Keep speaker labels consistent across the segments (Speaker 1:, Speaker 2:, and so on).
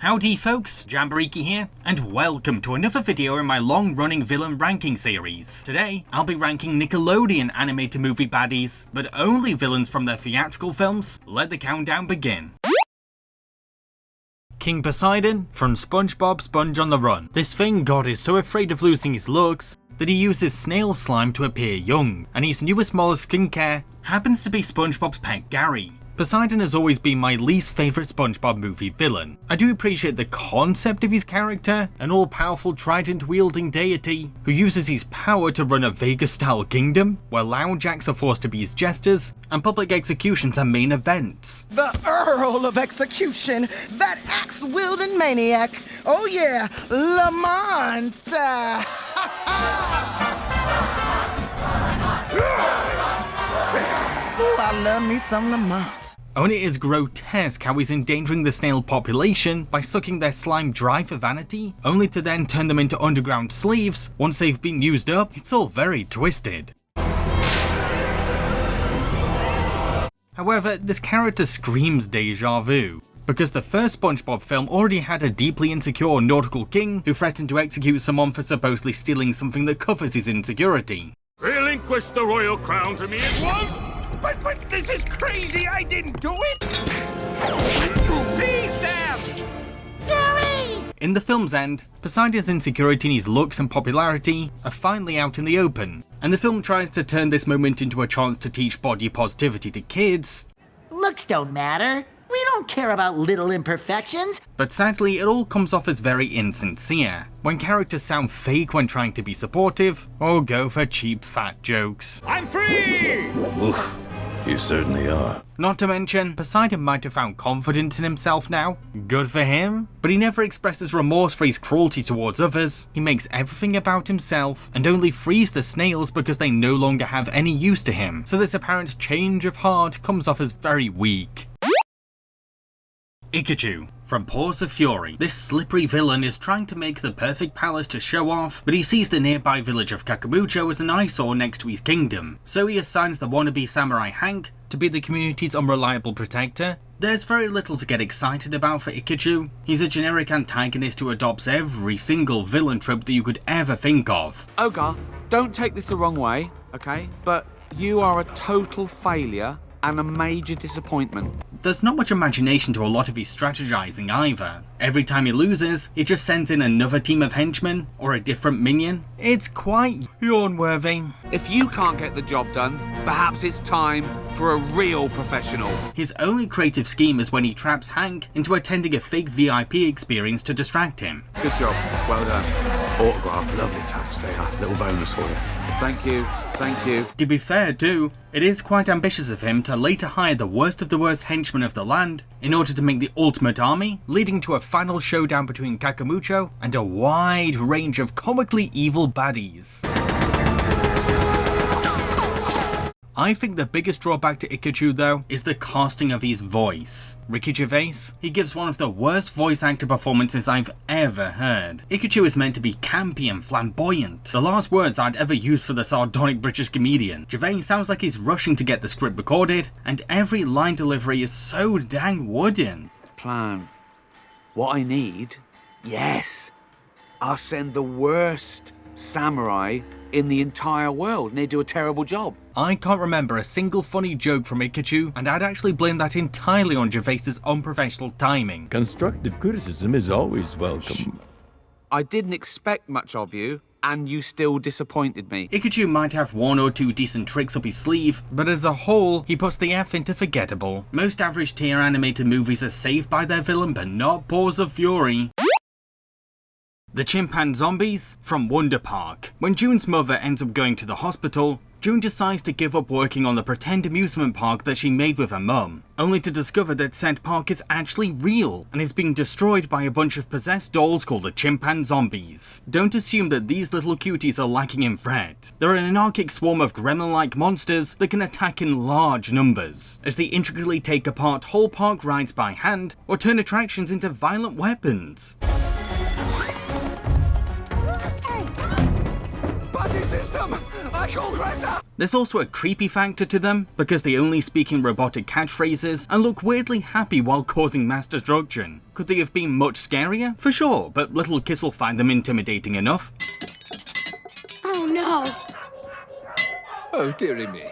Speaker 1: Howdy folks, Jambareeqi here, and welcome to another video in my long-running villain ranking series. Today, I'll be ranking Nickelodeon animated movie baddies, but only villains from their theatrical films. Let the countdown begin. King Poseidon from SpongeBob Sponge on the Run. This Thing God is so afraid of losing his looks that he uses snail slime to appear young, and his newest mollusk skincare happens to be SpongeBob's pet Gary. Poseidon has always been my least favourite SpongeBob movie villain. I do appreciate the concept of his character, an all-powerful trident-wielding deity who uses his power to run a Vegas-style kingdom, where lounge-acts are forced to be his jesters, and public executions are main events.
Speaker 2: The Earl of Execution, that axe-wielding maniac. Oh yeah, Lamont. Ooh, I love me some Lamont.
Speaker 1: And it is grotesque how he's endangering the snail population by sucking their slime dry for vanity, only to then turn them into underground sleeves once they've been used up. It's all very twisted. However, this character screams deja vu, because the first SpongeBob film already had a deeply insecure nautical king who threatened to execute someone for supposedly stealing something that covers his insecurity.
Speaker 3: Relinquish the royal crown to me at once! But this is crazy! I didn't do it! Seize them!
Speaker 2: Gary!
Speaker 1: In the film's end, Poseidon's insecurity in his looks and popularity are finally out in the open, and the film tries to turn this moment into a chance to teach body positivity to kids.
Speaker 4: Looks don't matter. We don't care about little imperfections.
Speaker 1: But sadly, it all comes off as very insincere, when characters sound fake when trying to be supportive, or go for cheap fat jokes.
Speaker 3: I'm free!
Speaker 5: Oof, you certainly are.
Speaker 1: Not to mention, Poseidon might have found confidence in himself now. Good for him. But he never expresses remorse for his cruelty towards others. He makes everything about himself, and only frees the snails because they no longer have any use to him. So this apparent change of heart comes off as very weak. Ikachu from Paws of Fury. This slippery villain is trying to make the perfect palace to show off, but he sees the nearby village of Kakamucho as an eyesore next to his kingdom, so he assigns the wannabe samurai Hank to be the community's unreliable protector. There's very little to get excited about for Ikachu. He's a generic antagonist who adopts every single villain trope that you could ever think of.
Speaker 6: Ogre, don't take this the wrong way, okay? But you are a total failure and a major disappointment.
Speaker 1: There's not much imagination to a lot of his strategizing either. Every time he loses, he just sends in another team of henchmen or a different minion. It's quite yawn-worthy.
Speaker 6: If you can't get the job done, perhaps it's time for a real professional.
Speaker 1: His only creative scheme is when he traps Hank into attending a fake VIP experience to distract him.
Speaker 6: Good job, well done.
Speaker 5: Autograph, lovely touch they are. Little bonus for you.
Speaker 6: Thank you, thank you.
Speaker 1: To be fair too, it is quite ambitious of him to later hire the worst of the worst henchmen of the land in order to make the ultimate army, leading to a final showdown between Kakamucho and a wide range of comically evil baddies. I think the biggest drawback to Ikachu though is the casting of his voice. Ricky Gervais, he gives one of the worst voice actor performances I've ever heard. Ikachu is meant to be campy and flamboyant, the last words I'd ever use for the sardonic British comedian. Gervais sounds like he's rushing to get the script recorded, and every line delivery is so dang wooden.
Speaker 6: Plan. What I need? Yes. I'll send the worst samurai in the entire world and they do a terrible job.
Speaker 1: I can't remember a single funny joke from Ikachu, and I'd actually blame that entirely on Gervais's unprofessional timing.
Speaker 5: Constructive criticism is always welcome.
Speaker 6: I didn't expect much of you, and you still disappointed me.
Speaker 1: Ikachu might have one or two decent tricks up his sleeve, but as a whole, he puts the F into forgettable. Most average tier animated movies are saved by their villain, but not Paws of Fury. The Chimpan Zombies from Wonder Park. When June's mother ends up going to the hospital, June decides to give up working on the pretend amusement park that she made with her mum, only to discover that said park is actually real and is being destroyed by a bunch of possessed dolls called the Chimpan Zombies. Don't assume that these little cuties are lacking in threat. They're an anarchic swarm of gremlin-like monsters that can attack in large numbers, as they intricately take apart whole park rides by hand or turn attractions into violent weapons.
Speaker 2: Buddy system! I call Greta!
Speaker 1: There's also a creepy factor to them, because they only speak in robotic catchphrases and look weirdly happy while causing mass destruction. Could they have been much scarier? For sure, but little kids will find them intimidating enough.
Speaker 7: Oh no!
Speaker 8: Oh, dearie me.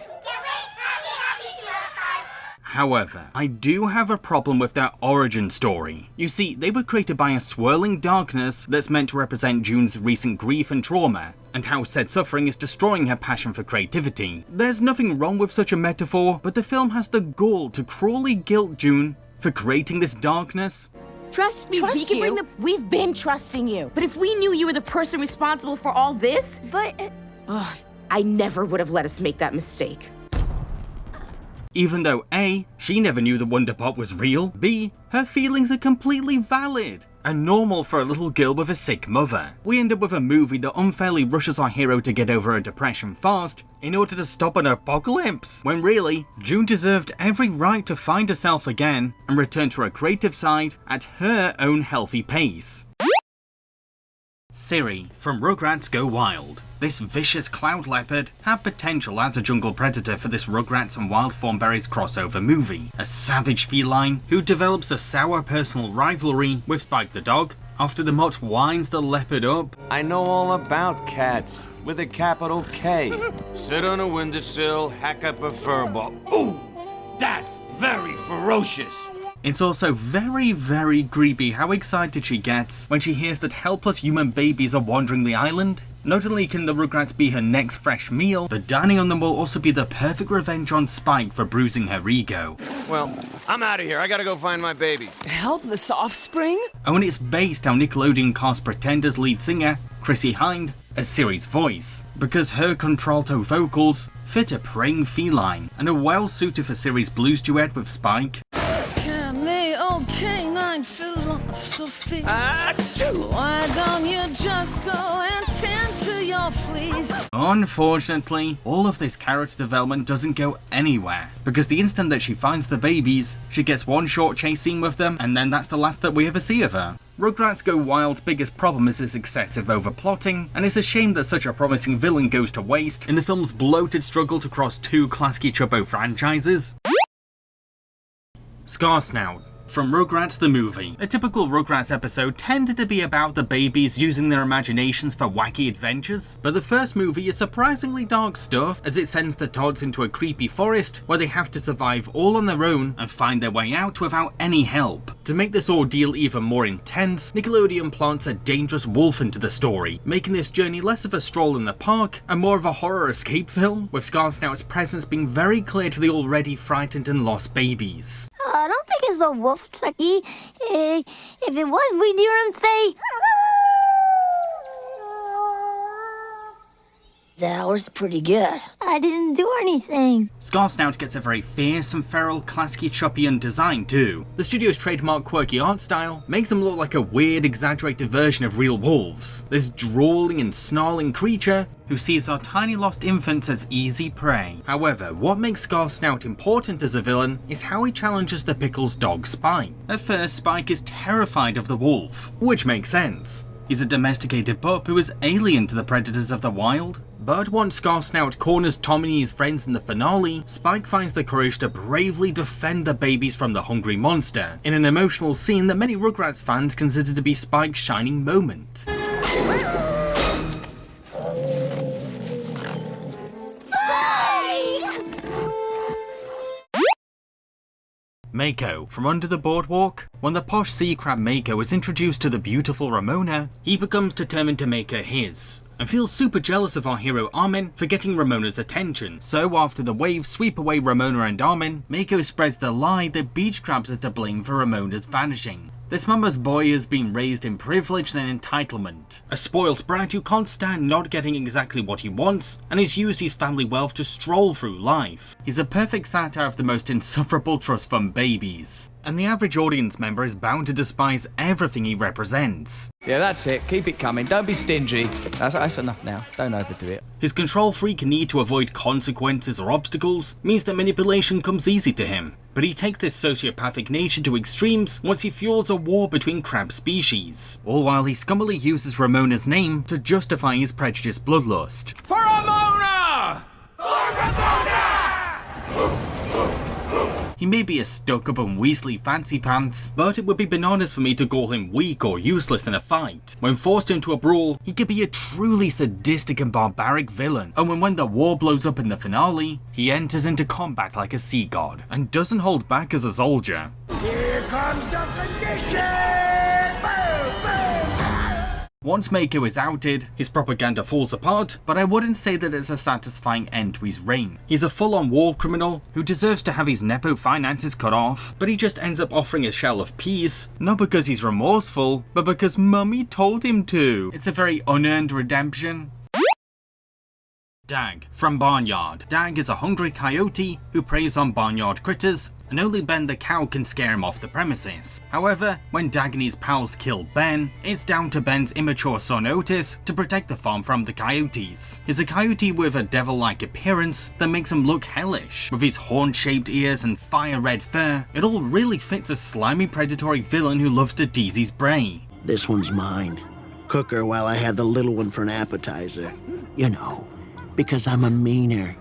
Speaker 1: However, I do have a problem with their origin story. You see, they were created by a swirling darkness that's meant to represent June's recent grief and trauma, and how said suffering is destroying her passion for creativity. There's nothing wrong with such a metaphor, but the film has the gall to cruelly guilt June for creating this darkness.
Speaker 7: Trust me,
Speaker 9: We've been trusting you. But if we knew you were the person responsible for all this...
Speaker 7: But...
Speaker 9: I never would have let us make that mistake.
Speaker 1: Even though A, she never knew the Wonder Pot was real, B, her feelings are completely valid and normal for a little girl with a sick mother. We end up with a movie that unfairly rushes our hero to get over her depression fast in order to stop an apocalypse, when really, June deserved every right to find herself again and return to her creative side at her own healthy pace. Cyia from Rugrats Go Wild. This vicious cloud leopard had potential as a jungle predator for this Rugrats and Wild Thornberrys crossover movie. A savage feline who develops a sour personal rivalry with Spike the dog after the mutt winds the leopard up.
Speaker 10: I know all about cats with a capital K. Sit on a windowsill, hack up a fur ball.
Speaker 3: Ooh, that's very ferocious.
Speaker 1: It's also very, very creepy how excited she gets when she hears that helpless human babies are wandering the island. Not only can the Rugrats be her next fresh meal, but dining on them will also be the perfect revenge on Spike for bruising her ego.
Speaker 10: Well, I'm out of here. I gotta go find my baby.
Speaker 9: Helpless offspring?
Speaker 1: Oh, and it's based on Nickelodeon cast Pretenders lead singer, Chrissy Hynde, as Cyria's voice, because her contralto vocals fit a praying feline and are well suited for Cyria's blues duet with Spike.
Speaker 11: Canine philosophy. Why don't you just go and tend to your fleas?
Speaker 1: Unfortunately, all of this character development doesn't go anywhere, because the instant that she finds the babies, she gets one short chase scene with them, and then that's the last that we ever see of her. Rugrats Go Wild's biggest problem is its excessive overplotting, and it's a shame that such a promising villain goes to waste in the film's bloated struggle to cross two Klasky Chubbo franchises. Scarsnout from Rugrats the movie. A typical Rugrats episode tended to be about the babies using their imaginations for wacky adventures, but the first movie is surprisingly dark stuff as it sends the Tots into a creepy forest where they have to survive all on their own and find their way out without any help. To make this ordeal even more intense, Nickelodeon plants a dangerous wolf into the story, making this journey less of a stroll in the park and more of a horror escape film, with Scarsnout's presence being very clear to the already frightened and lost babies.
Speaker 7: I don't think it's a wolf, Chucky. If it was, we'd hear him say... That was pretty good. I didn't do anything.
Speaker 1: Scarsnout gets a very fierce and feral Klasky Chuppian design too. The studio's trademark quirky art style makes them look like a weird, exaggerated version of real wolves. This drooling and snarling creature who sees our tiny lost infants as easy prey. However, what makes Scarsnout important as a villain is how he challenges the Pickles' dog Spike. At first, Spike is terrified of the wolf, which makes sense. He's a domesticated pup who is alien to the predators of the wild. But once Scarsnout corners Tommy and his friends in the finale, Spike finds the courage to bravely defend the babies from the hungry monster, in an emotional scene that many Rugrats fans consider to be Spike's shining moment. Mako from Under the Boardwalk. When the posh sea crab Mako is introduced to the beautiful Ramona, he becomes determined to make her his, and feels super jealous of our hero Armin for getting Ramona's attention. So after the waves sweep away Ramona and Armin, Mako spreads the lie that beach crabs are to blame for Ramona's vanishing. This mama's boy has been raised in privilege and entitlement, a spoilt brat who can't stand not getting exactly what he wants, and has used his family wealth to stroll through life. He's a perfect satire of the most insufferable trust fund babies, and the average audience member is bound to despise everything he represents.
Speaker 8: Yeah, that's it. Keep it coming. Don't be stingy. That's enough now. Don't overdo it.
Speaker 1: His control freak need to avoid consequences or obstacles means that manipulation comes easy to him, but he takes this sociopathic nature to extremes once he fuels a war between crab species, all while he scummily uses Ramona's name to justify his prejudiced bloodlust.
Speaker 3: For Ramona! For
Speaker 1: He may be a stuck-up and Weasley fancy pants, but it would be bananas for me to call him weak or useless in a fight. When forced into a brawl, he could be a truly sadistic and barbaric villain, and when the war blows up in the finale, he enters into combat like a sea god, and doesn't hold back as a soldier.
Speaker 3: Here comes the condition!
Speaker 1: Once Mako is outed, his propaganda falls apart, but I wouldn't say that it's a satisfying end to his reign. He's a full-on war criminal who deserves to have his Nepo finances cut off, but he just ends up offering a shell of peace, not because he's remorseful, but because Mummy told him to. It's a very unearned redemption. Dag from Barnyard. Dag is a hungry coyote who preys on barnyard critters, and only Ben the cow can scare him off the premises. However, when Dag and his pals kill Ben, it's down to Ben's immature son Otis to protect the farm from the coyotes. He's a coyote with a devil-like appearance that makes him look hellish. With his horn-shaped ears and fire-red fur, it all really fits a slimy predatory villain who loves to tease his prey.
Speaker 12: This one's mine. Cook her while I have the little one for an appetizer. You know, because I'm a meaner.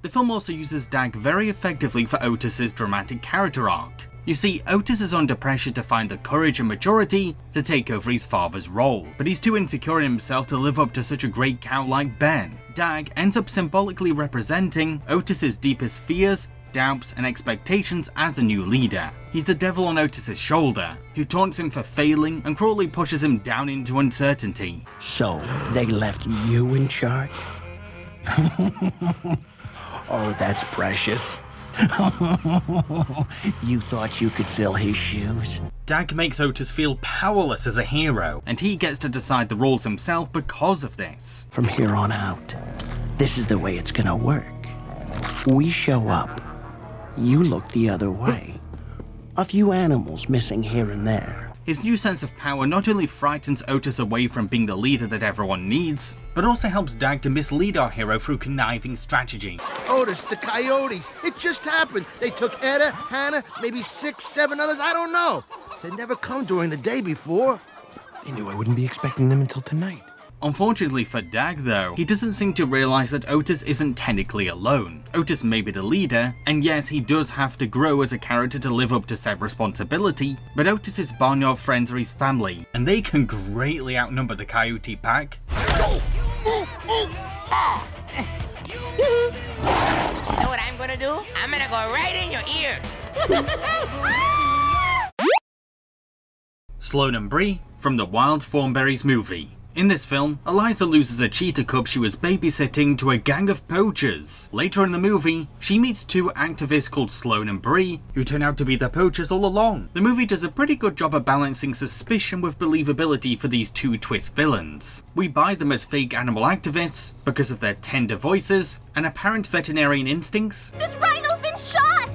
Speaker 1: The film also uses Dag very effectively for Otis's dramatic character arc. You see, Otis is under pressure to find the courage and maturity to take over his father's role, but he's too insecure in himself to live up to such a great cow like Ben. Dag ends up symbolically representing Otis's deepest fears, doubts, and expectations as a new leader. He's the devil on Otis's shoulder, who taunts him for failing and cruelly pushes him down into uncertainty.
Speaker 12: So, they left you in charge? Oh, that's precious. You thought you could fill his shoes?
Speaker 1: Dag makes Otis feel powerless as a hero, and he gets to decide the rules himself because of this.
Speaker 12: From here on out, this is the way it's gonna work. We show up. You look the other way. A few animals missing here and there.
Speaker 1: His new sense of power not only frightens Otis away from being the leader that everyone needs, but also helps Dag to mislead our hero through conniving strategy.
Speaker 13: Otis, the coyotes. It just happened. They took Etta, Hannah, maybe 6, 7 others, I don't know. They'd never come during the day before.
Speaker 14: They knew I wouldn't be expecting them until tonight.
Speaker 1: Unfortunately for Dag though, he doesn't seem to realize that Otis isn't technically alone. Otis may be the leader, and yes, he does have to grow as a character to live up to said responsibility, but Otis's barnyard friends are his family, and they can greatly outnumber the coyote pack.
Speaker 15: You know what I'm gonna do? I'm gonna go right in your ear.
Speaker 1: Sloan and Bri from the Wild Thornberrys movie. In this film, Eliza loses a cheetah cub she was babysitting to a gang of poachers. Later in the movie, she meets two activists called Sloan and Bri, who turn out to be the poachers all along. The movie does a pretty good job of balancing suspicion with believability for these two twist villains. We buy them as fake animal activists because of their tender voices and apparent veterinarian instincts.
Speaker 7: This rhino's been shot!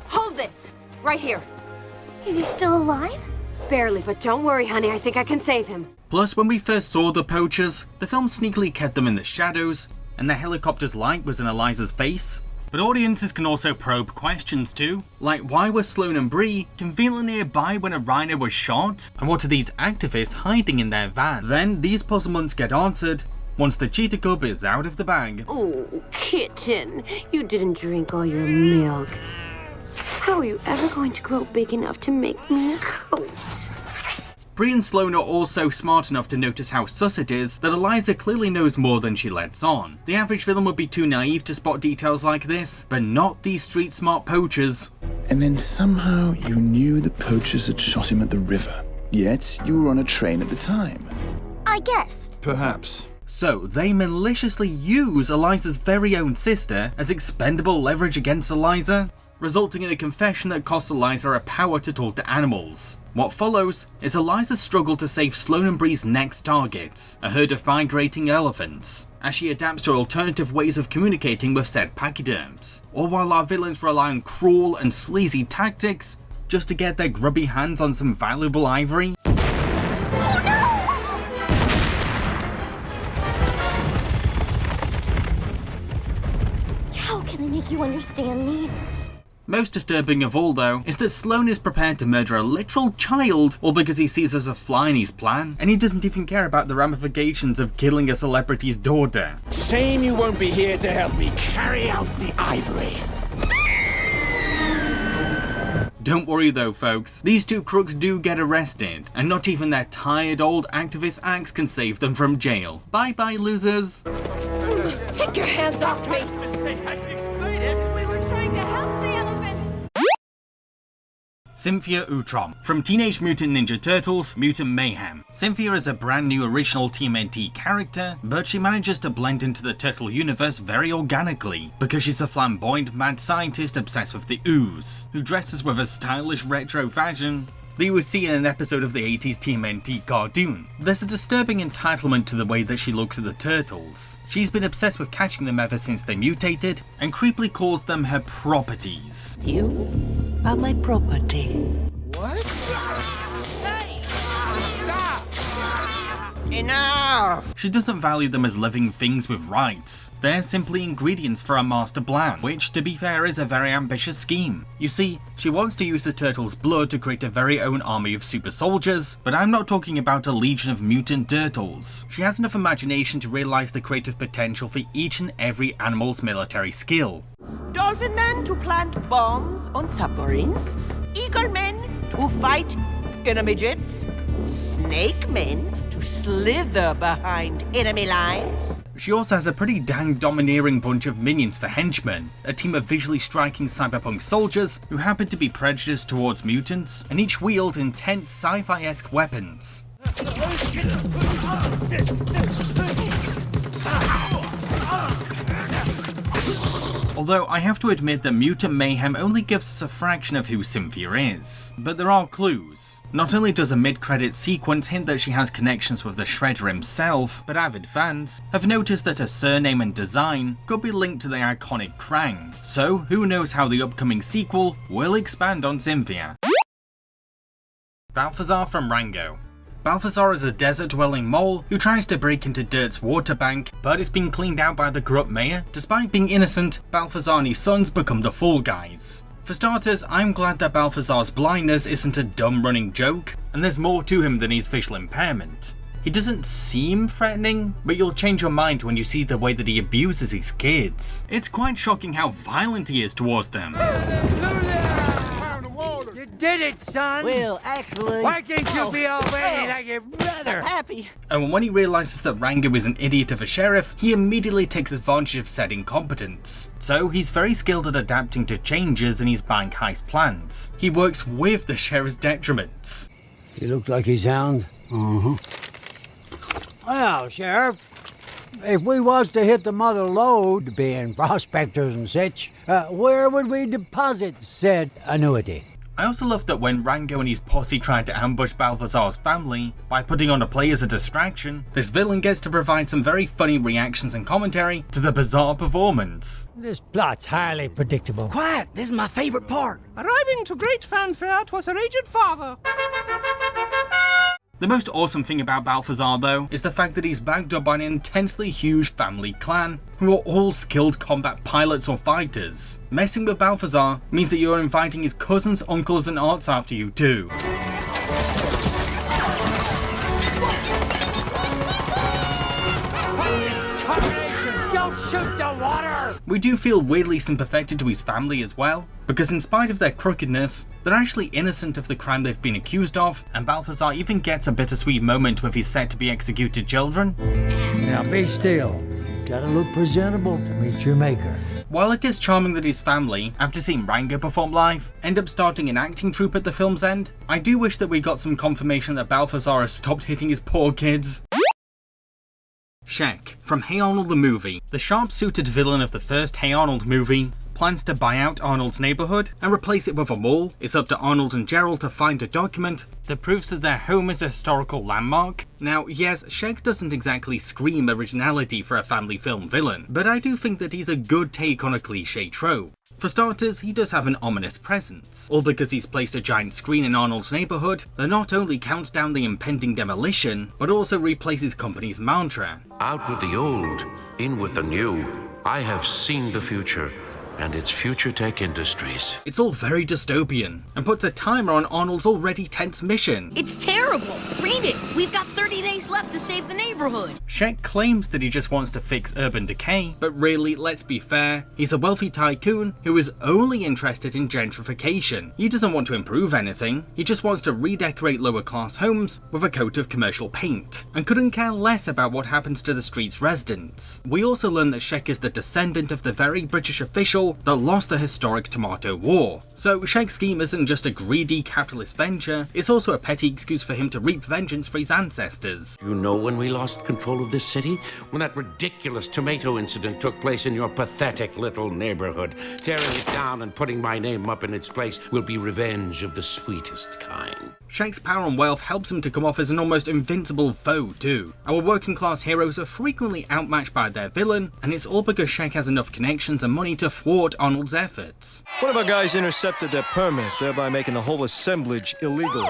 Speaker 16: Hold this, right here.
Speaker 7: Is he still alive?
Speaker 16: Barely, but don't worry, honey, I think I can save him.
Speaker 1: Plus, when we first saw the poachers, the film sneakily kept them in the shadows, and the helicopter's light was in Eliza's face. But audiences can also probe questions too, like why were Sloan and Bri conveniently nearby when a rhino was shot? And what are these activists hiding in their van? Then these puzzlements get answered once the cheetah cub is out of the bag.
Speaker 16: Oh, kitten, you didn't drink all your milk. How are you ever going to grow big enough to make me a coat?
Speaker 1: Bri and Sloan are also smart enough to notice how sus it is that Eliza clearly knows more than she lets on. The average villain would be too naive to spot details like this, but not these street-smart poachers.
Speaker 17: And then somehow you knew the poachers had shot him at the river, yet you were on a train at the time.
Speaker 7: I guessed.
Speaker 17: Perhaps.
Speaker 1: So they maliciously use Eliza's very own sister as expendable leverage against Eliza, resulting in a confession that costs Eliza a power to talk to animals. What follows is Eliza's struggle to save Sloan and Bri's next targets, a herd of migrating elephants, as she adapts to alternative ways of communicating with said pachyderms, all while our villains rely on cruel and sleazy tactics just to get their grubby hands on some valuable ivory.
Speaker 7: How can I make you understand me?
Speaker 1: Most disturbing of all though, is that Sloan is prepared to murder a literal child, all because he sees us a fly in his plan, and he doesn't even care about the ramifications of killing a celebrity's daughter.
Speaker 3: Shame you won't be here to help me carry out the ivory.
Speaker 1: Don't worry though folks, these two crooks do get arrested, and not even their tired old activist acts can save them from jail. Bye bye losers!
Speaker 11: Take your hands off me! We were trying to help the elephants!
Speaker 1: Cynthia Utrom, from Teenage Mutant Ninja Turtles, Mutant Mayhem. Cynthia is a brand new original TMNT character, but she manages to blend into the Turtle universe very organically, because she's a flamboyant mad scientist obsessed with the ooze, who dresses with a stylish retro fashion that you would see in an episode of the 80s TMNT cartoon. There's a disturbing entitlement to the way that she looks at the turtles. She's been obsessed with catching them ever since they mutated, and creepily calls them her properties.
Speaker 12: You are my property.
Speaker 15: What? Enough!
Speaker 1: She doesn't value them as living things with rights. They're simply ingredients for a master plan, which, to be fair, is a very ambitious scheme. You see, she wants to use the turtles' blood to create a very own army of super soldiers, but I'm not talking about a legion of mutant turtles. She has enough imagination to realize the creative potential for each and every animal's military skill.
Speaker 18: Dolphin men to plant bombs on submarines, eagle men to fight enemy jets, snake men to slither behind enemy lines.
Speaker 1: She also has a pretty dang domineering bunch of minions for henchmen, a team of visually striking cyberpunk soldiers who happen to be prejudiced towards mutants, and each wield intense sci-fi-esque weapons. Although I have to admit that Mutant Mayhem only gives us a fraction of who Cynthia is. But there are clues. Not only does a mid-credit sequence hint that she has connections with the Shredder himself, but avid fans have noticed that her surname and design could be linked to the iconic Krang. So who knows how the upcoming sequel will expand on Cynthia. Balthazar from Rango. Balthazar is a desert-dwelling mole who tries to break into Dirt's water bank, but is being cleaned out by the corrupt mayor. Despite being innocent, Balthazar and his sons become the fall guys. For starters, I'm glad that Balthazar's blindness isn't a dumb running joke, and there's more to him than his visual impairment. He doesn't seem threatening, but you'll change your mind when you see the way that he abuses his kids. It's quite shocking how violent he is towards them.
Speaker 19: You did it, son!
Speaker 18: Well, actually...
Speaker 19: Why can't you be already like your brother?
Speaker 18: Happy.
Speaker 1: And when he realizes that Rango is an idiot of a sheriff, he immediately takes advantage of said incompetence. So he's very skilled at adapting to changes in his bank heist plans. He works with the sheriff's detriments.
Speaker 20: He looked like he's sound. Well, Sheriff, if we was to hit the mother lode, being prospectors and such, where would we deposit said annuity?
Speaker 1: I also love that when Rango and his posse tried to ambush Balthazar's family by putting on a play as a distraction, this villain gets to provide some very funny reactions and commentary to the bizarre performance.
Speaker 20: This plot's highly predictable.
Speaker 18: Quiet, this is my favorite part.
Speaker 19: Arriving to great fanfare was her aged father.
Speaker 1: The most awesome thing about Balthazar though is the fact that he's backed up by an intensely huge family clan who are all skilled combat pilots or fighters. Messing with Balthazar means that you're inviting his cousins, uncles and aunts after you too.
Speaker 19: Don't shoot the water!
Speaker 1: We do feel weirdly sympathetic to his family as well, because in spite of their crookedness, they're actually innocent of the crime they've been accused of, and Balthazar even gets a bittersweet moment with his set-to-be-executed children.
Speaker 20: Now be still. You gotta look presentable to meet your maker.
Speaker 1: While it is charming that his family, after seeing Rango perform live, end up starting an acting troupe at the film's end, I do wish that we got some confirmation that Balthazar has stopped hitting his poor kids. Shek, from Hey Arnold the Movie. The sharp-suited villain of the first Hey Arnold movie plans to buy out Arnold's neighborhood and replace it with a mall. It's up to Arnold and Gerald to find a document that proves that their home is a historical landmark. Now, yes, Shek doesn't exactly scream originality for a family film villain, but I do think that he's a good take on a cliche trope. For starters, he does have an ominous presence, all because he's placed a giant screen in Arnold's neighborhood that not only counts down the impending demolition, but also replaces company's mantra.
Speaker 21: Out with the old, in with the new. I have seen the future. and its future tech industries.
Speaker 1: It's all very dystopian, and puts a timer on Arnold's already tense mission.
Speaker 22: It's terrible! Read it! We've got 30 days left to save the neighborhood!
Speaker 1: Shek claims that he just wants to fix urban decay, but really, let's be fair, he's a wealthy tycoon who is only interested in gentrification. He doesn't want to improve anything, he just wants to redecorate lower class homes with a coat of commercial paint, and couldn't care less about what happens to the street's residents. We also learn that Shek is the descendant of the very British official that lost the historic Tomato War. So Shek's scheme isn't just a greedy capitalist venture, it's also a petty excuse for him to reap vengeance for his ancestors.
Speaker 21: You know when we lost control of this city? When that ridiculous tomato incident took place in your pathetic little neighborhood. Tearing it down and putting my name up in its place will be revenge of the sweetest kind.
Speaker 1: Shek's power and wealth helps him to come off as an almost invincible foe too. Our working class heroes are frequently outmatched by their villain, and it's all because Shek has enough connections and money to thwart Arnold's efforts.
Speaker 23: One of our guys intercepted their permit, thereby making the whole assemblage illegal.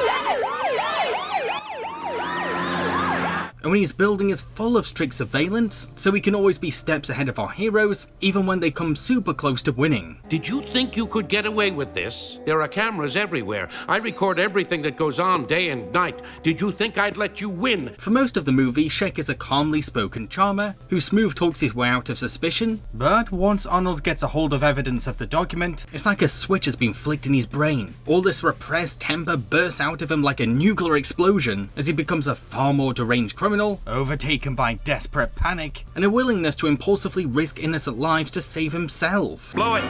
Speaker 1: And when his building is full of strict surveillance, so we can always be steps ahead of our heroes, even when they come super close to winning.
Speaker 21: Did you think you could get away with this? There are cameras everywhere. I record everything that goes on day and night. Did you think I'd let you win?
Speaker 1: For most of the movie, Shek is a calmly spoken charmer who smooth talks his way out of suspicion, but once Arnold gets a hold of evidence of the document, it's like a switch has been flicked in his brain. All this repressed temper bursts out of him like a nuclear explosion as he becomes a far more deranged criminal, overtaken by desperate panic and a willingness to impulsively risk innocent lives to save himself.
Speaker 21: Blow it!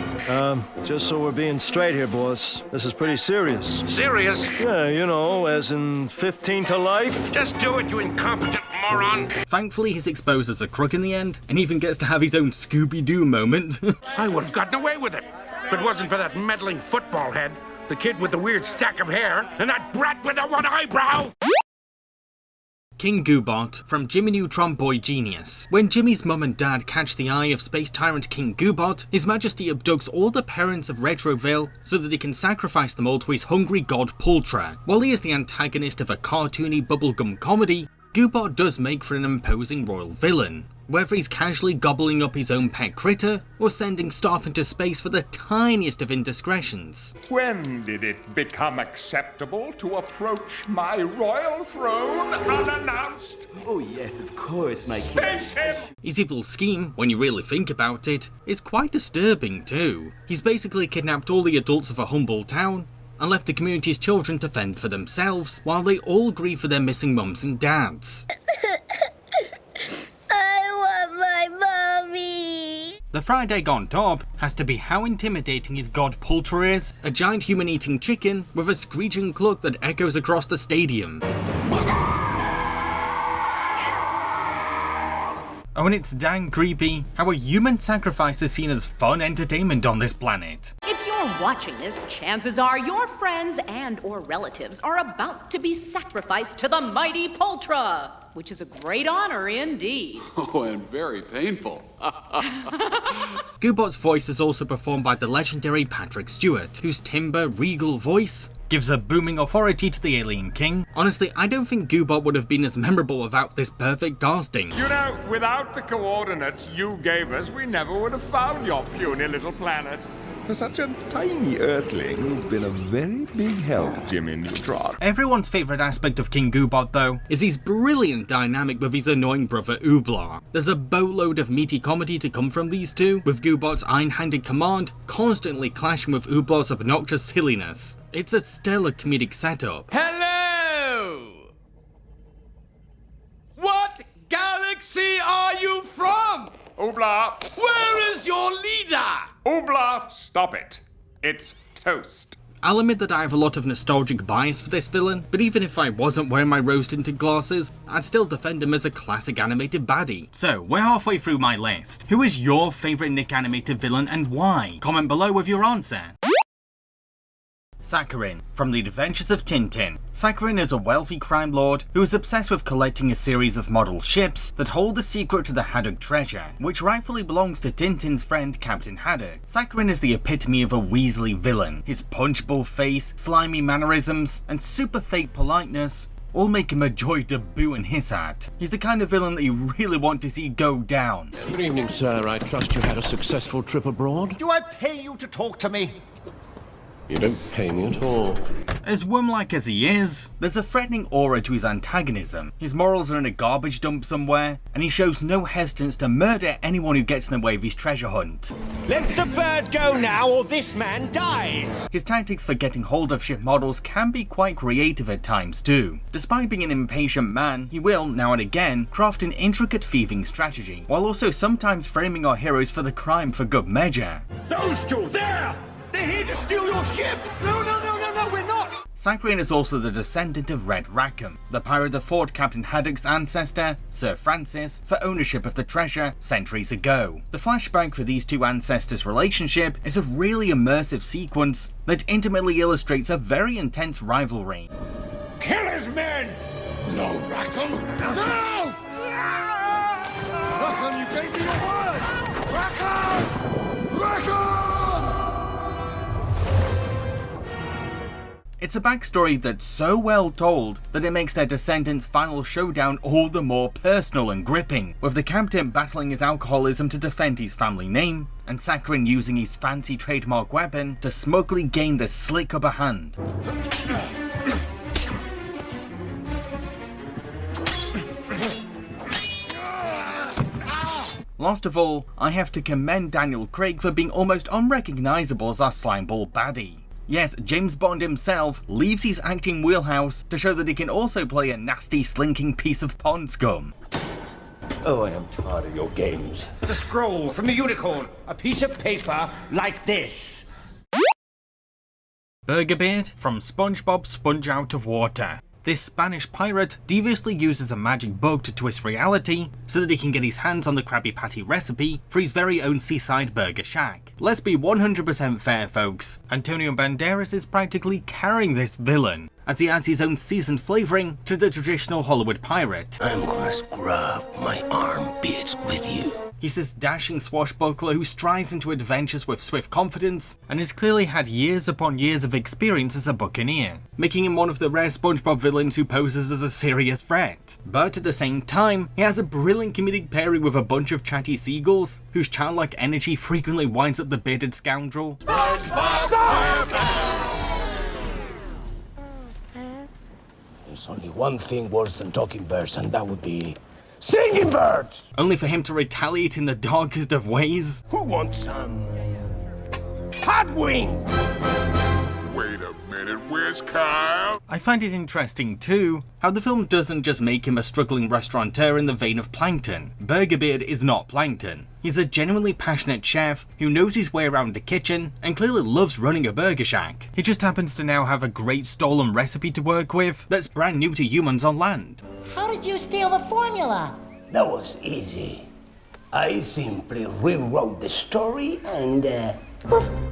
Speaker 23: Just so we're being straight here, boss. This is pretty serious.
Speaker 21: Serious?
Speaker 23: Yeah, you know, as in 15 to life.
Speaker 21: Just do it, you incompetent moron!
Speaker 1: Thankfully, he's exposed as a crook in the end, and even gets to have his own Scooby-Doo moment.
Speaker 21: I would have gotten away with it if it wasn't for that meddling football head, the kid with the weird stack of hair, and that brat with the one eyebrow!
Speaker 1: King Goobot from Jimmy Neutron Boy Genius. When Jimmy's mum and dad catch the eye of space tyrant King Goobot, His Majesty abducts all the parents of Retroville so that he can sacrifice them all to his hungry god Pultra. While he is the antagonist of a cartoony bubblegum comedy, Goobot does make for an imposing royal villain, whether he's casually gobbling up his own pet critter or sending staff into space for the tiniest of indiscretions.
Speaker 3: When did it become acceptable to approach my royal throne unannounced?
Speaker 24: Oh yes, of course, my
Speaker 3: Space him!
Speaker 1: His evil scheme, when you really think about it, is quite disturbing too. He's basically kidnapped all the adults of a humble town and left the community's children to fend for themselves while they all grieve for their missing mums and dads. The Friday Gone top has to be how intimidating his god Pultra is, a giant human-eating chicken with a screeching cluck that echoes across the stadium. Oh, and it's dang creepy how a human sacrifice is seen as fun entertainment on this planet.
Speaker 25: If you're watching this, chances are your friends and or relatives are about to be sacrificed to the mighty Pultra, which is a great honor indeed.
Speaker 26: Oh, and very painful.
Speaker 1: Goobot's voice is also performed by the legendary Patrick Stewart, whose timbre, regal voice gives a booming authority to the alien king. Honestly, I don't think Goobot would have been as memorable without this perfect casting.
Speaker 3: You know, without the coordinates you gave us, we never would have found your puny little planet. For such a tiny earthling, you've been a very big help, Jimmy Neutron.
Speaker 1: Everyone's favourite aspect of King Goobot, though, is his brilliant dynamic with his annoying brother Ooblar. There's a boatload of meaty comedy to come from these two, with Goobot's iron-handed command constantly clashing with Ooblar's obnoxious silliness. It's a stellar comedic setup.
Speaker 10: Hello! What galaxy are you from?
Speaker 3: Ooblar!
Speaker 10: Where is your leader?
Speaker 3: Ooblar, stop it. It's toast.
Speaker 1: I'll admit that I have a lot of nostalgic bias for this villain, but even if I wasn't wearing my rose-tinted glasses, I'd still defend him as a classic animated baddie. So, we're halfway through my list. Who is your favourite Nick animated villain and why? Comment below with your answer. Sarin, from The Adventures of Tintin. Sarin is a wealthy crime lord who is obsessed with collecting a series of model ships that hold the secret to the Haddock treasure, which rightfully belongs to Tintin's friend Captain Haddock. Sarin is the epitome of a Weasley villain. His punchbowl face, slimy mannerisms, and super fake politeness all make him a joy to boo and hiss at. He's the kind of villain that you really want to see go down.
Speaker 2: Good evening, sir. I trust you had a successful trip abroad?
Speaker 15: Do I pay you to talk to me?
Speaker 2: You don't pay me at all.
Speaker 1: As worm-like as he is, there's a threatening aura to his antagonism. His morals are in a garbage dump somewhere, and he shows no hesitance to murder anyone who gets in the way of his treasure hunt.
Speaker 15: Let the bird go now, or this man dies!
Speaker 1: His tactics for getting hold of ship models can be quite creative at times too. Despite being an impatient man, he will, now and again, craft an intricate thieving strategy, while also sometimes framing our heroes for the crime for good measure.
Speaker 15: Those two, there! They're here to steal your ship! No, we're not!
Speaker 1: Sarin is also the descendant of Red Rackham, the pirate that fought Captain Haddock's ancestor, Sir Francis, for ownership of the treasure centuries ago. The flashback for these two ancestors' relationship is a really immersive sequence that intimately illustrates a very intense rivalry.
Speaker 15: Kill his men! No, Rackham! No! Rackham, you gave me your word! Rackham! Rackham!
Speaker 1: It's a backstory that's so well told that it makes their descendants' final showdown all the more personal and gripping, with the captain battling his alcoholism to defend his family name, and Sarin using his fancy trademark weapon to smugly gain the slick upper hand. Last of all, I have to commend Daniel Craig for being almost unrecognisable as our slimeball baddie. Yes, James Bond himself leaves his acting wheelhouse to show that he can also play a nasty, slinking piece of pond scum.
Speaker 15: Oh, I am tired of your games. The scroll from the unicorn. A piece of paper like this.
Speaker 1: Burgerbeard from SpongeBob Sponge Out of Water. This Spanish pirate deviously uses a magic book to twist reality so that he can get his hands on the Krabby Patty recipe for his very own seaside burger shack. Let's be 100% fair, folks. Antonio Banderas is practically carrying this villain, as he adds his own seasoned flavouring to the traditional Hollywood pirate.
Speaker 4: I'm gonna scrub my armpits with you.
Speaker 1: He's this dashing swashbuckler who strides into adventures with swift confidence and has clearly had years upon years of experience as a buccaneer, making him one of the rare SpongeBob villains who poses as a serious threat. But at the same time, he has a brilliant comedic pairing with a bunch of chatty seagulls, whose childlike energy frequently winds up the bearded scoundrel.
Speaker 4: There's only one thing worse than talking birds, and that would be singing birds!
Speaker 1: Only for him to retaliate in the darkest of ways.
Speaker 4: Who wants some hot wing?
Speaker 3: Wait a minute, where's Kyle?
Speaker 1: I find it interesting too, how the film doesn't just make him a struggling restaurateur in the vein of Plankton. Burgerbeard is not Plankton. He's a genuinely passionate chef who knows his way around the kitchen and clearly loves running a burger shack. He just happens to now have a great stolen recipe to work with that's brand new to humans on land.
Speaker 5: How did you steal the formula?
Speaker 4: That was easy. I simply rewrote the story and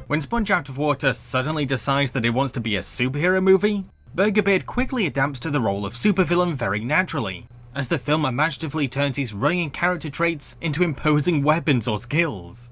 Speaker 1: When Sponge Out of Water suddenly decides that it wants to be a superhero movie, Burgerbeard quickly adapts to the role of supervillain very naturally, as the film imaginatively turns his running and character traits into imposing weapons or skills.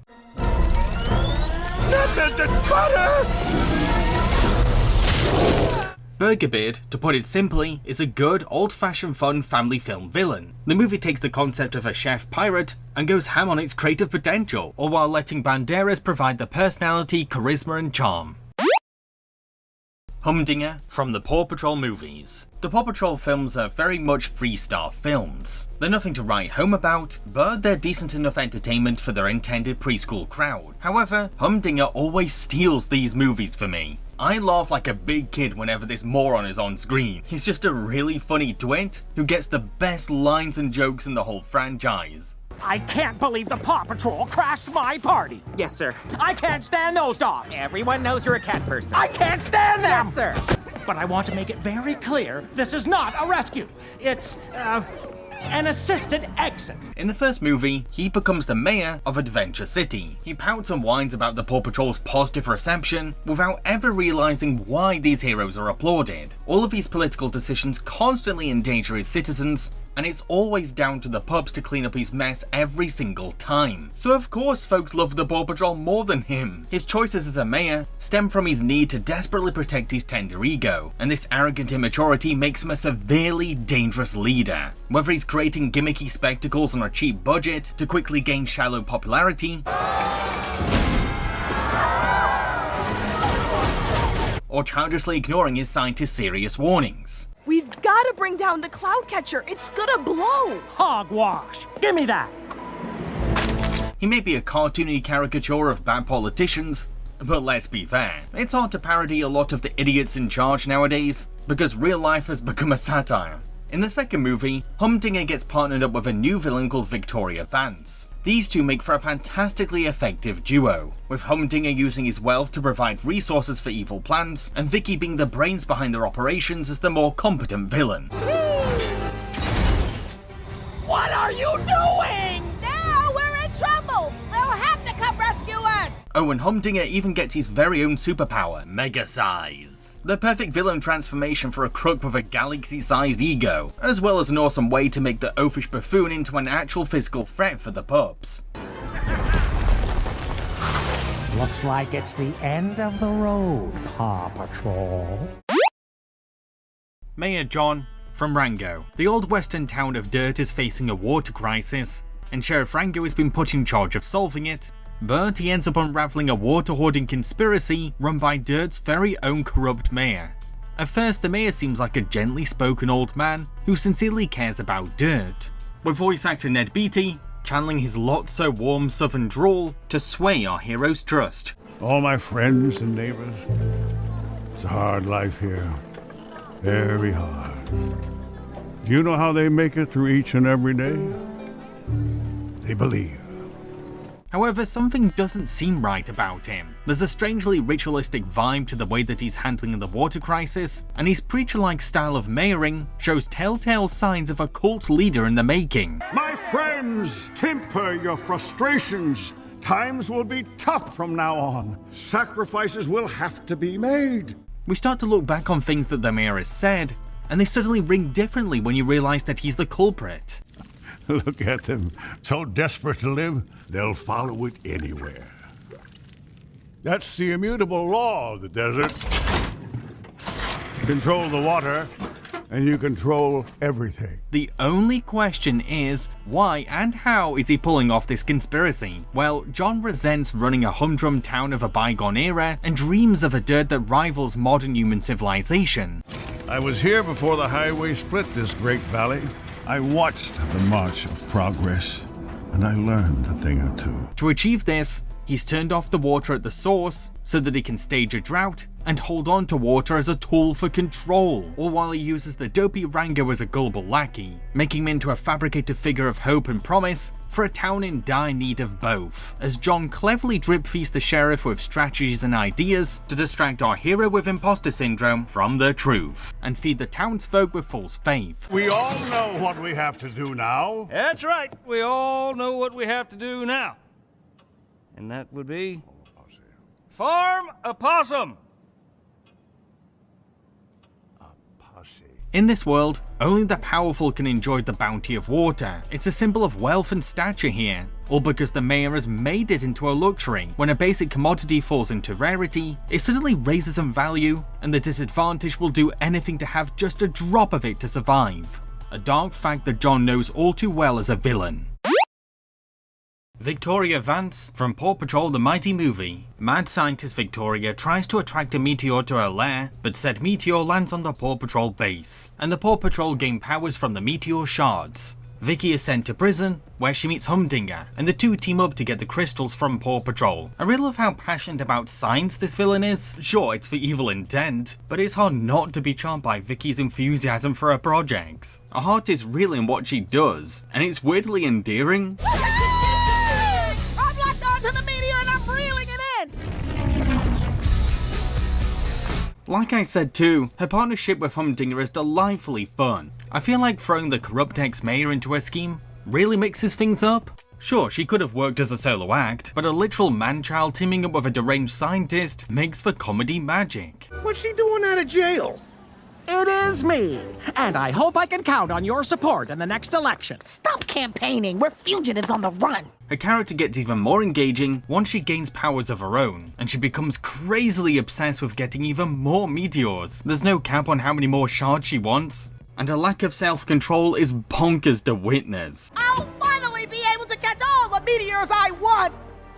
Speaker 1: Burgerbeard, to put it simply, is a good, old-fashioned fun family film villain. The movie takes the concept of a chef pirate and goes ham on its creative potential, all while letting Banderas provide the personality, charisma and charm. Humdinger from the Paw Patrol movies. The Paw Patrol films are very much 3-star films. They're nothing to write home about, but they're decent enough entertainment for their intended preschool crowd. However, Humdinger always steals these movies for me. I laugh like a big kid whenever this moron is on screen. He's just a really funny twit who gets the best lines and jokes in the whole franchise.
Speaker 19: I can't believe the Paw Patrol crashed my party.
Speaker 6: Yes, sir.
Speaker 19: I can't stand those dogs.
Speaker 6: Everyone knows you're a cat person.
Speaker 19: I can't stand them.
Speaker 6: Yes, sir.
Speaker 19: But I want to make it very clear, this is not a rescue. It's, an assisted exit.
Speaker 1: In the first movie, he becomes the mayor of Adventure City. He pouts and whines about the Paw Patrol's positive reception without ever realizing why these heroes are applauded. All of his political decisions constantly endanger his citizens, and it's always down to the pups to clean up his mess every single time. So of course folks love the Paw Patrol more than him. His choices as a mayor stem from his need to desperately protect his tender ego, and this arrogant immaturity makes him a severely dangerous leader. Whether he's creating gimmicky spectacles on a cheap budget to quickly gain shallow popularity, or childishly ignoring his scientist's serious warnings.
Speaker 6: We've got to bring down the cloud catcher. It's gonna blow.
Speaker 19: Hogwash. Give me that.
Speaker 1: He may be a cartoony caricature of bad politicians, but let's be fair, it's hard to parody a lot of the idiots in charge nowadays, because real life has become a satire. In the second movie, Humdinger gets partnered up with a new villain called Victoria Vance. These two make for a fantastically effective duo, with Humdinger using his wealth to provide resources for evil plans, and Vicky being the brains behind their operations as the more competent villain.
Speaker 6: What are you doing? Now we're in trouble. They'll have to come rescue us.
Speaker 1: Oh, and Humdinger even gets his very own superpower, Mega Size. The perfect villain transformation for a crook with a galaxy-sized ego, as well as an awesome way to make the oafish buffoon into an actual physical threat for the pups.
Speaker 19: Looks like it's the end of the road, Paw Patrol.
Speaker 1: Mayor John from Rango. The old western town of Dirt is facing a water crisis, and Sheriff Rango has been put in charge of solving it, but he ends up unraveling a water-hoarding conspiracy run by Dirt's very own corrupt mayor. At first, the mayor seems like a gently spoken old man who sincerely cares about Dirt, with voice actor Ned Beatty channeling his lot-so-warm southern drawl to sway our hero's trust.
Speaker 8: All my friends and neighbors, it's a hard life here. Very hard. Do you know how they make it through each and every day? They believe.
Speaker 1: However, something doesn't seem right about him. There's a strangely ritualistic vibe to the way that he's handling the water crisis, and his preacher-like style of mayoring shows telltale signs of a cult leader in the making.
Speaker 8: My friends, temper your frustrations. Times will be tough from now on. Sacrifices will have to be made.
Speaker 1: We start to look back on things that the mayor has said, and they suddenly ring differently when you realize that he's the culprit.
Speaker 8: Look at them, so desperate to live, they'll follow it anywhere. That's the immutable law of the desert. Control the water, and you control everything.
Speaker 1: The only question is, why and how is he pulling off this conspiracy? Well, John resents running a humdrum town of a bygone era and dreams of a Dirt that rivals modern human civilization.
Speaker 8: I was here before the highway split this great valley. I watched the march of progress, and I learned a thing or two.
Speaker 1: To achieve this, he's turned off the water at the source so that he can stage a drought and hold on to water as a tool for control, all while he uses the dopey Rango as a gullible lackey, making him into a fabricated figure of hope and promise for a town in dire need of both, as John cleverly drip-feeds the sheriff with strategies and ideas to distract our hero with imposter syndrome from the truth, and feed the townsfolk with false faith.
Speaker 8: We all know what we have to do now.
Speaker 9: That's right, we all know what we have to do now. And that would be... farm a possum!
Speaker 1: In this world, only the powerful can enjoy the bounty of water. It's a symbol of wealth and stature here, all because the mayor has made it into a luxury. When a basic commodity falls into rarity, it suddenly raises in value, and the disadvantaged will do anything to have just a drop of it to survive. A dark fact that John knows all too well as a villain. Victoria Vance from Paw Patrol the Mighty Movie. Mad scientist Victoria tries to attract a meteor to her lair, but said meteor lands on the Paw Patrol base, and the Paw Patrol gain powers from the meteor shards. Vicky is sent to prison, where she meets Humdinger, and the two team up to get the crystals from Paw Patrol. I really love how passionate about science this villain is. Sure, it's for evil intent, but it's hard not to be charmed by Vicky's enthusiasm for her projects. Her heart is real in what she does, and it's weirdly endearing. Like I said too, her partnership with Humdinger is delightfully fun. I feel like throwing the corrupt ex-mayor into her scheme really mixes things up. Sure, she could have worked as a solo act, but a literal man-child teaming up with a deranged scientist makes for comedy magic.
Speaker 15: What's she doing out of jail?
Speaker 19: It is me, and I hope I can count on your support in the next election.
Speaker 6: Stop campaigning. We're fugitives on the run.
Speaker 1: Her character gets even more engaging once she gains powers of her own, and she becomes crazily obsessed with getting even more meteors. There's no cap on how many more shards she wants, and her lack of self-control is bonkers to witness.
Speaker 6: I'll finally be able to catch all the meteors I want!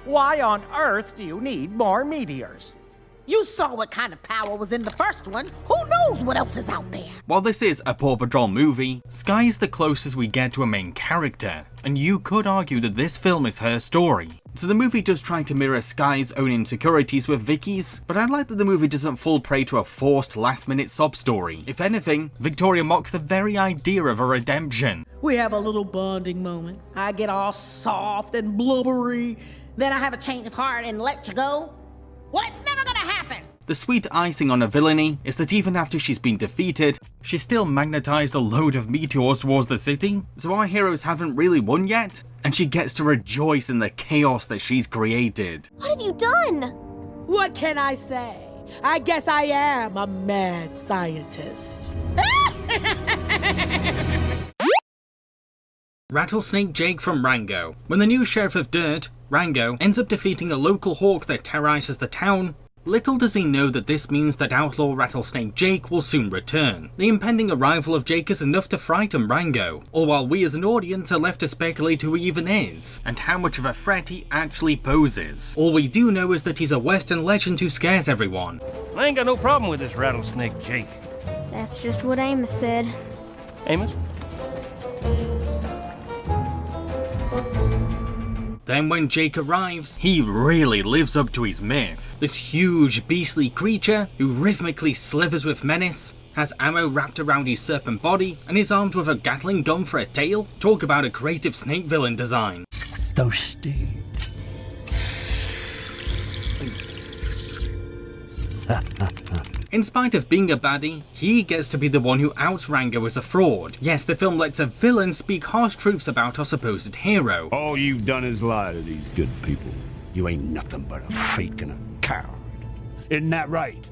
Speaker 19: Why on earth do you need more meteors?
Speaker 6: You saw what kind of power was in the first one. Who knows what else is out there?
Speaker 1: While this is a Paw Patrol movie, Sky is the closest we get to a main character, and you could argue that this film is her story. So the movie does try to mirror Sky's own insecurities with Vicky's, but I like that the movie doesn't fall prey to a forced last-minute sob story. If anything, Victoria mocks the very idea of a redemption.
Speaker 6: We have a little bonding moment. I get all soft and blubbery, then I have a change of heart and let you go. Well, it's never gonna happen!
Speaker 1: The sweet icing on her villainy is that even after she's been defeated, she's still magnetized a load of meteors towards the city, so our heroes haven't really won yet, and she gets to rejoice in the chaos that she's created.
Speaker 7: What have you done?
Speaker 6: What can I say? I guess I am a mad scientist.
Speaker 1: Rattlesnake Jake from Rango. When the new sheriff of Dirt, Rango, ends up defeating a local hawk that terrorizes the town, little does he know that this means that outlaw Rattlesnake Jake will soon return. The impending arrival of Jake is enough to frighten Rango, all while we as an audience are left to speculate who he even is, and how much of a threat he actually poses. All we do know is that he's a Western legend who scares everyone.
Speaker 9: I ain't got no problem with this Rattlesnake Jake.
Speaker 7: That's just what Amos said.
Speaker 9: Amos?
Speaker 1: Then when Jake arrives, he really lives up to his myth. This huge, beastly creature, who rhythmically slithers with menace, has ammo wrapped around his serpent body, and is armed with a Gatling gun for a tail. Talk about a creative snake villain design.
Speaker 12: Thirsty.
Speaker 1: In spite of being a baddie, he gets to be the one who outs Rango as a fraud. Yes, the film lets a villain speak harsh truths about our supposed hero.
Speaker 8: All you've done is lie to these good people. You ain't nothing but a fake and a coward. Isn't that right?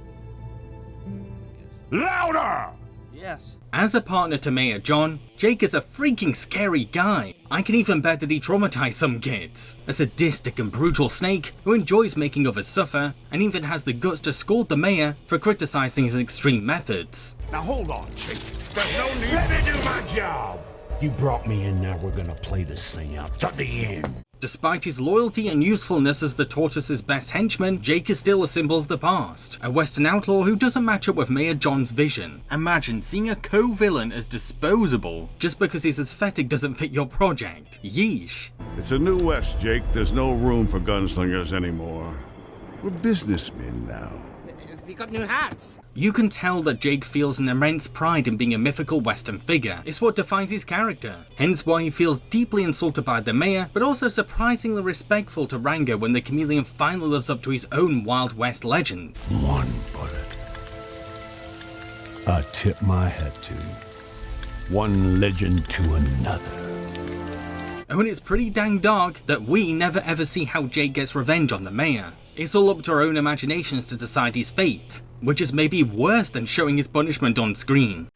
Speaker 8: Louder!
Speaker 9: Yes.
Speaker 1: As a partner to Mayor John, Jake is a freaking scary guy. I can even bet that he traumatized some kids. A sadistic and brutal snake who enjoys making others suffer, and even has the guts to scold the mayor for criticizing his extreme methods.
Speaker 8: Now hold on, Jake. There's no need. Let me do my job. You brought me in, now we're gonna play this thing out to the end.
Speaker 1: Despite his loyalty and usefulness as the tortoise's best henchman, Jake is still a symbol of the past. A Western outlaw who doesn't match up with Mayor John's vision. Imagine seeing a co-villain as disposable just because his aesthetic doesn't fit your project. Yeesh.
Speaker 8: It's a new West, Jake. There's no room for gunslingers anymore. We're businessmen now.
Speaker 19: We got new hats.
Speaker 1: You can tell that Jake feels an immense pride in being a mythical Western figure. It's what defines his character. Hence why he feels deeply insulted by the mayor, but also surprisingly respectful to Rango when the chameleon finally lives up to his own Wild West legend.
Speaker 8: One bullet. I tip my hat to. One legend to another.
Speaker 1: Oh, and it's pretty dang dark that we never ever see how Jake gets revenge on the mayor. It's all up to our own imaginations to decide his fate, which is maybe worse than showing his punishment on screen.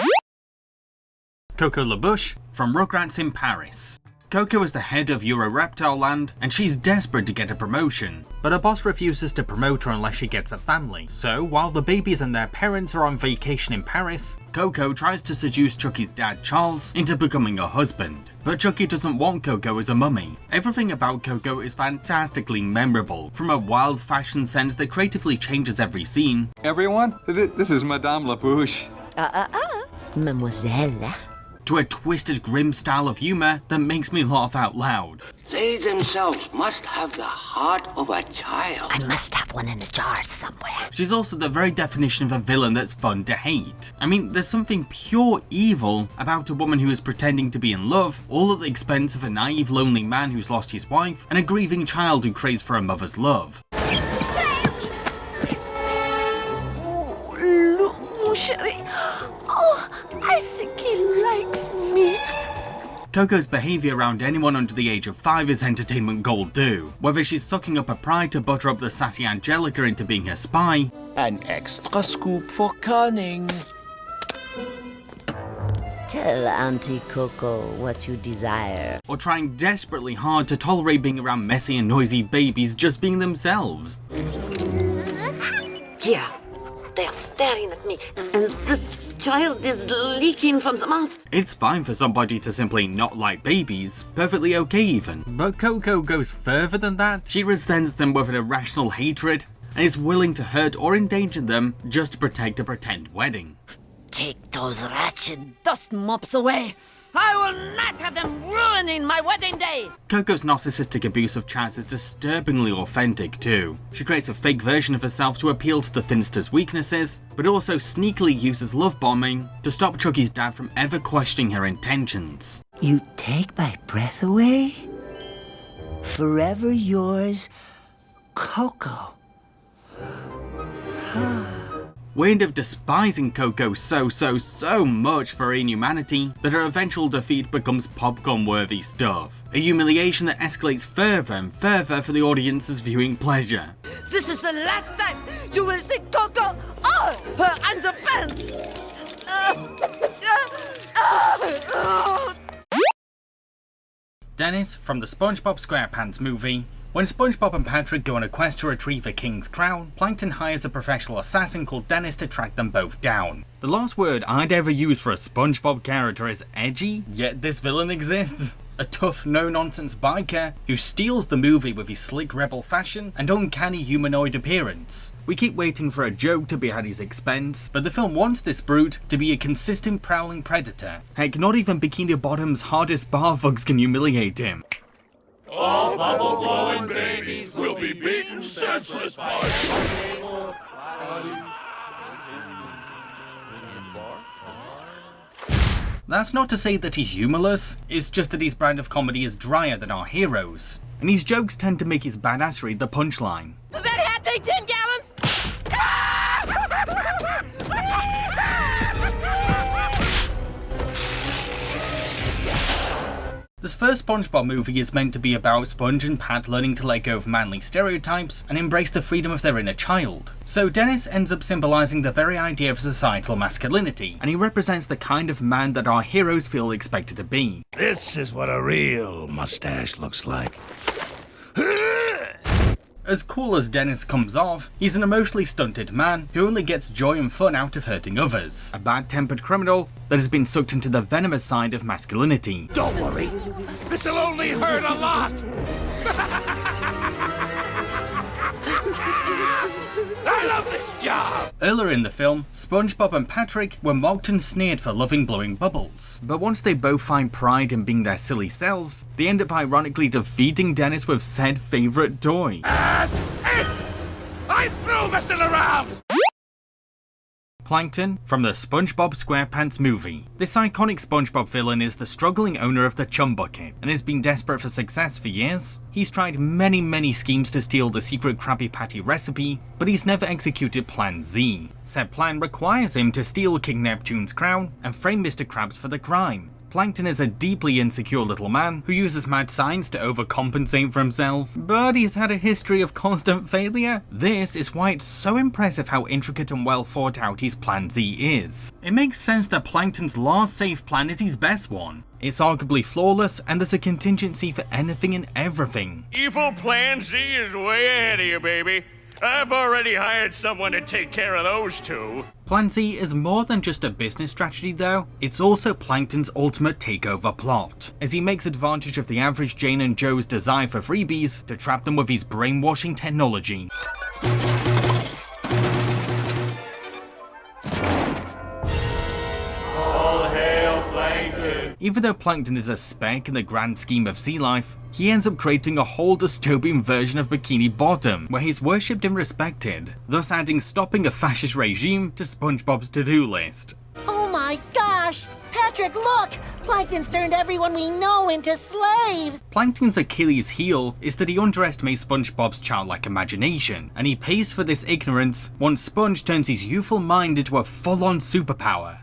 Speaker 1: Coco LaBouche from Rugrats in Paris. Coco is the head of Euro-Reptile Land, and she's desperate to get a promotion, but her boss refuses to promote her unless she gets a family. So, while the babies and their parents are on vacation in Paris, Coco tries to seduce Chucky's dad Charles into becoming a husband. But Chucky doesn't want Coco as a mummy. Everything about Coco is fantastically memorable, from a wild fashion sense that creatively changes every scene.
Speaker 11: Everyone, this is Madame LaBouche.
Speaker 13: Mademoiselle.
Speaker 1: To a twisted, grim style of humor that makes me laugh out loud.
Speaker 14: They themselves must have the heart of a child.
Speaker 13: I must have one in a jar somewhere.
Speaker 1: She's also the very definition of a villain that's fun to hate. I mean, there's something pure evil about a woman who is pretending to be in love, all at the expense of a naive, lonely man who's lost his wife, and a grieving child who craves for a mother's love.
Speaker 13: Oh, look, mon chéri. Oh, I think he likes me.
Speaker 1: Coco's behaviour around anyone under the age of 5 is entertainment gold due. Whether she's sucking up her pride to butter up the sassy Angelica into being her spy,
Speaker 14: An extra scoop for cunning.
Speaker 16: Tell Auntie Coco what you desire.
Speaker 1: Or trying desperately hard to tolerate being around messy and noisy babies just being themselves.
Speaker 13: Here, they're staring at me, and this child is leaking from the mouth.
Speaker 1: It's fine for somebody to simply not like babies, perfectly okay even. But Coco goes further than that. She resents them with an irrational hatred and is willing to hurt or endanger them just to protect a pretend wedding.
Speaker 13: Take those wretched dust mops away. I will not have them ruining my wedding day.
Speaker 1: Coco's narcissistic abuse of Chaz is disturbingly authentic too. She creates a fake version of herself to appeal to the Finster's weaknesses, but also sneakily uses love bombing to stop Chucky's dad from ever questioning her intentions.
Speaker 12: You take my breath away? Forever yours, Coco.
Speaker 1: We end up despising Coco so much for her inhumanity that her eventual defeat becomes popcorn-worthy stuff. A humiliation that escalates further and further for the audience's viewing pleasure.
Speaker 13: This is the last time you will see Coco or her underpants.
Speaker 1: Dennis from the SpongeBob SquarePants movie. When SpongeBob and Patrick go on a quest to retrieve a king's crown, Plankton hires a professional assassin called Dennis to track them both down. The last word I'd ever use for a SpongeBob character is edgy, yet this villain exists. A tough, no-nonsense biker who steals the movie with his slick rebel fashion and uncanny humanoid appearance. We keep waiting for a joke to be at his expense, but the film wants this brute to be a consistent prowling predator. Heck, not even Bikini Bottom's hardest bar thugs can humiliate him.
Speaker 3: All bubble-blowing babies will be beaten senseless by
Speaker 1: That's not to say that he's humorless, it's just that his brand of comedy is drier than our heroes, and his jokes tend to make his badassery the punchline.
Speaker 13: Does that hat take 10 gallons?
Speaker 1: This first SpongeBob movie is meant to be about Sponge and Pat learning to let go of manly stereotypes and embrace the freedom of their inner child. So Dennis ends up symbolizing the very idea of societal masculinity, and he represents the kind of man that our heroes feel expected to be.
Speaker 4: This is what a real mustache looks like.
Speaker 1: As cool as Dennis comes off, he's an emotionally stunted man who only gets joy and fun out of hurting others. A bad-tempered criminal that has been sucked into the venomous side of masculinity.
Speaker 4: Don't worry, this'll only hurt a lot. I love this job!
Speaker 1: Earlier in the film, SpongeBob and Patrick were mocked and sneered for loving blowing bubbles. But once they both find pride in being their silly selves, they end up ironically defeating Dennis with said favourite toy.
Speaker 4: That's it! I'm through messing around!
Speaker 1: Plankton from the SpongeBob SquarePants movie. This iconic SpongeBob villain is the struggling owner of the Chum Bucket and has been desperate for success for years. He's tried many schemes to steal the secret Krabby Patty recipe, but he's never executed Plan Z. Said plan requires him to steal King Neptune's crown and frame Mr. Krabs for the crime. Plankton is a deeply insecure little man who uses mad science to overcompensate for himself, but he's had a history of constant failure. This is why it's so impressive how intricate and well thought out his Plan Z is. It makes sense that Plankton's last safe plan is his best one. It's arguably flawless, and there's a contingency for anything and everything.
Speaker 9: Evil Plan Z is way ahead of you, baby. I've already hired someone to take care of those two.
Speaker 1: Plan Z is more than just a business strategy though, it's also Plankton's ultimate takeover plot, as he makes advantage of the average Jane and Joe's desire for freebies to trap them with his brainwashing technology.
Speaker 3: All hail Plankton!
Speaker 1: Even though Plankton is a speck in the grand scheme of sea life, he ends up creating a whole dystopian version of Bikini Bottom, where he's worshipped and respected, thus adding stopping a fascist regime to SpongeBob's to-do list.
Speaker 5: Oh my gosh! Patrick, look! Plankton's turned everyone we know into slaves!
Speaker 1: Plankton's Achilles heel is that he underestimates SpongeBob's childlike imagination, and he pays for this ignorance once Sponge turns his youthful mind into a full-on superpower.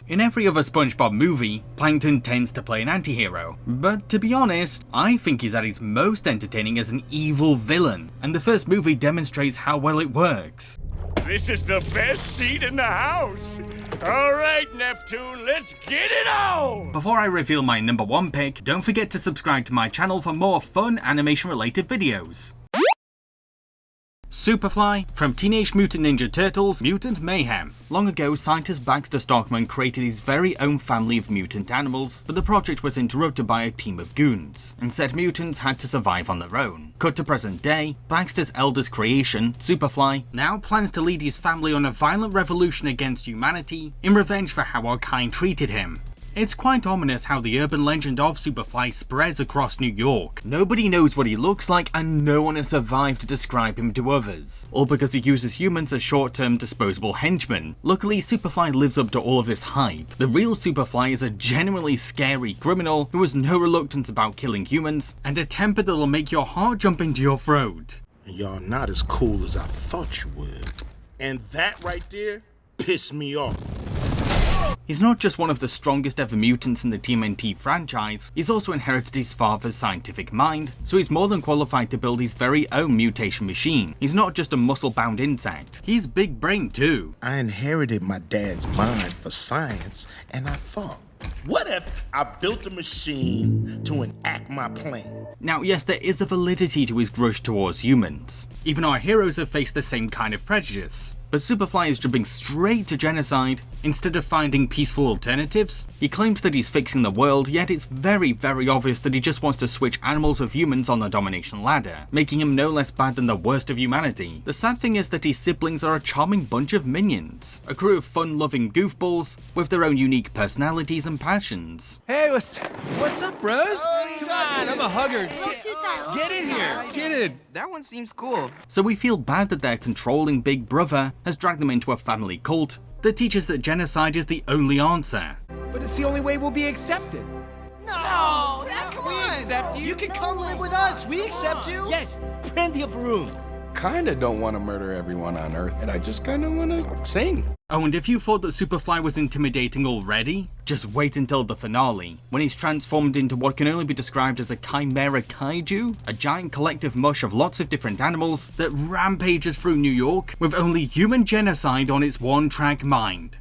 Speaker 1: In every other SpongeBob movie, Plankton tends to play an anti-hero, but to be honest, I think he's at his most entertaining as an evil villain, and the first movie demonstrates how well it works.
Speaker 3: This is the best seat in the house. All right, Neptune, let's get it on!
Speaker 1: Before I reveal my number 1 pick, don't forget to subscribe to my channel for more fun animation-related videos. Superfly, from Teenage Mutant Ninja Turtles, Mutant Mayhem. Long ago, scientist Baxter Stockman created his very own family of mutant animals, but the project was interrupted by a team of goons, and said mutants had to survive on their own. Cut to present day, Baxter's eldest creation, Superfly, now plans to lead his family on a violent revolution against humanity in revenge for how our kind treated him. It's quite ominous how the urban legend of Superfly spreads across New York. Nobody knows what he looks like and no one has survived to describe him to others, all because he uses humans as short-term disposable henchmen. Luckily, Superfly lives up to all of this hype. The real Superfly is a genuinely scary criminal who has no reluctance about killing humans and a temper that'll make your heart jump into your throat.
Speaker 17: Y'all not as cool as I thought you would. And that right there pissed me off.
Speaker 1: He's not just one of the strongest ever mutants in the TMNT franchise, he's also inherited his father's scientific mind, so he's more than qualified to build his very own mutation machine. He's not just a muscle-bound insect, he's big brain too.
Speaker 17: I inherited my dad's mind for science, and I thought, what if I built a machine to enact my plan?
Speaker 1: Now yes, there is a validity to his grudge towards humans. Even our heroes have faced the same kind of prejudice. But Superfly is jumping straight to genocide instead of finding peaceful alternatives. He claims that he's fixing the world, yet it's very obvious that he just wants to switch animals with humans on the domination ladder, making him no less bad than the worst of humanity. The sad thing is that his siblings are a charming bunch of minions, a crew of fun-loving goofballs with their own unique personalities and passions.
Speaker 18: Hey, what's up, bros? Come on, I'm a hugger. Get in here. Get in. That one seems cool.
Speaker 1: So we feel bad that their controlling big brother has dragged them into a family cult that teaches that genocide is the only answer.
Speaker 18: But it's the only way we'll be accepted.
Speaker 15: No, come on. We accept you. You can come live with us. We accept you. Yes, plenty of room.
Speaker 11: Kinda don't want to murder everyone on Earth, and I just kinda want to sing.
Speaker 1: Oh, and if you thought that Superfly was intimidating already, just wait until the finale, when he's transformed into what can only be described as a chimera kaiju, a giant collective mush of lots of different animals that rampages through New York with only human genocide on its one-track mind.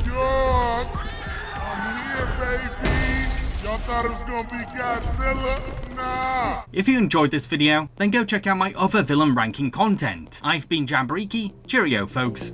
Speaker 20: George, I'm here, baby. Y'all thought it was gonna be Godzilla? Nah.
Speaker 1: If you enjoyed this video, then go check out my other villain ranking content. I've been Jambareeqi. Cheerio, folks.